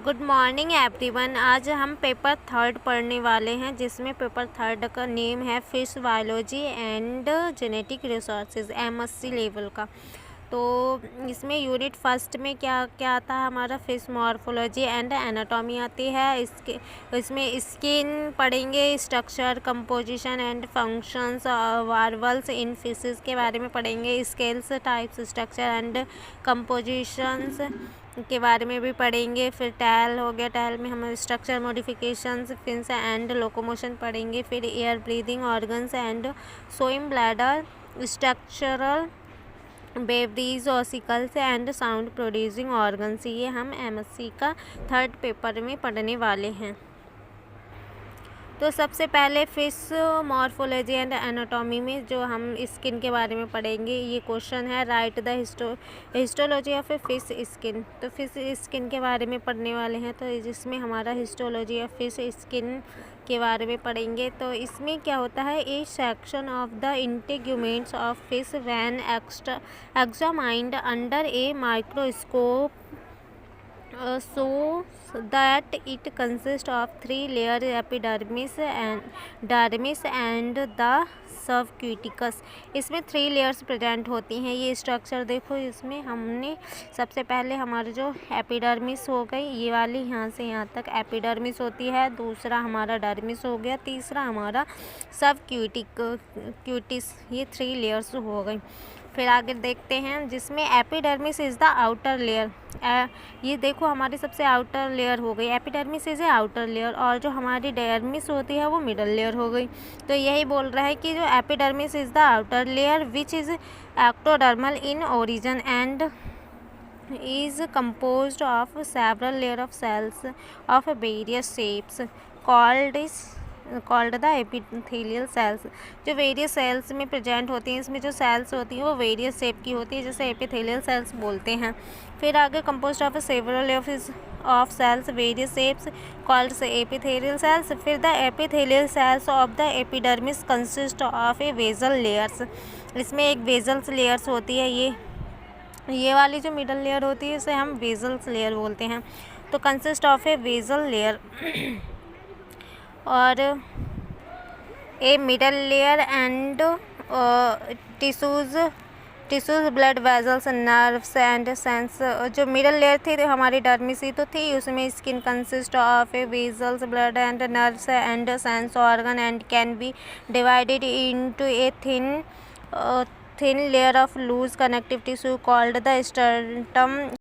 Good morning everyone. आज हम paper third पढ़ने वाले हैं, जिसमें पेपर थर्ड का नेम है fish biology and genetic resources, MSc level का। तो इसमें यूनिट फर्स्ट में क्या क्या आता है हमारा, फिश मॉर्फोलॉजी एंड एनाटॉमी आती है। इसमें स्किन पढ़ेंगे, स्ट्रक्चर, कंपोजिशन एंड फंक्शंस, वार्वल्स इन फिशेस के बारे में पढ़ेंगे, scales, types, structure and compositions के बारे में भी पढ़ेंगे। फिर टैल हो गया, टैल में हम structure, modifications, fins and locomotion पढ़ेंगे। फिर air breathing organs and swim bladder, structural बेवरीज, ossicles and sound producing organs, ये हम एमएससी का थर्ड पेपर में पढ़ने वाले हैं। तो सबसे पहले फिश मॉर्फोलॉजी एंड एनाटॉमी में जो हम स्किन के बारे में पढ़ेंगे, ये क्वेश्चन है, right the histology of a fish skin. तो फिश स्किन के बारे में पढ़ने वाले हैं, तो जिसमें हमारा हिस्टोलॉजी ऑफ फिश स्किन के बारे में पढ़ेंगे। तो इसमें क्या होता है, A section of the integuments of fish when examined under a microscope so that it consists of three layers, epidermis and dermis and the सबक्यूटिकस। इसमें 3 लेयर्स प्रेजेंट होती हैं। ये स्ट्रक्चर देखो, इसमें हमने सबसे पहले हमारा जो एपिडर्मिस हो गई, ये वाली यहाँ से यहाँ तक एपिडर्मिस होती है, दूसरा हमारा डर्मिस हो गया, तीसरा हमारा सबक्यूटिस, ये 3 लेयर्स हो गई। फिर आगे देखते हैं, जिसमें epidermis is the outer layer. ये देखो हमारी सबसे आउटर लेयर हो गई, epidermis is a outer layer, और जो हमारी डर्मिस होती है वो मिडल लेयर हो गई। तो यही बोल रहा है कि जो epidermis is the outer layer which is ectodermal in origin and is composed of several layers of cells of various shapes called the epithelial cells। जो वेरियस सेल्स में प्रेजेंट होती हैं, इसमें जो सेल्स होती हैं वो वेरियस शेप की होती है, जैसे एपिथेलियल सेल्स बोलते हैं। फिर आगे composed of several layers of cells various shapes called epithelial cells. फिर the epithelial cells of the epidermis consist of a vessel layers. इसमें एक वेजल्स लेयर्स होती है, ये वाली जो मिडल लेयर होती है इसे हम वेजल्स लेयर बोलते हैं। तो consist of a vessel layer और a middle layer and tissues blood vessels nerves and sense. जो मिडल लेयर थी तो हमारी डर्मिस ही तो थी, उसमें skin consist of a vessels, blood and nerves and sense organ and can be divided into a thin layer of loose connective tissue called the stratum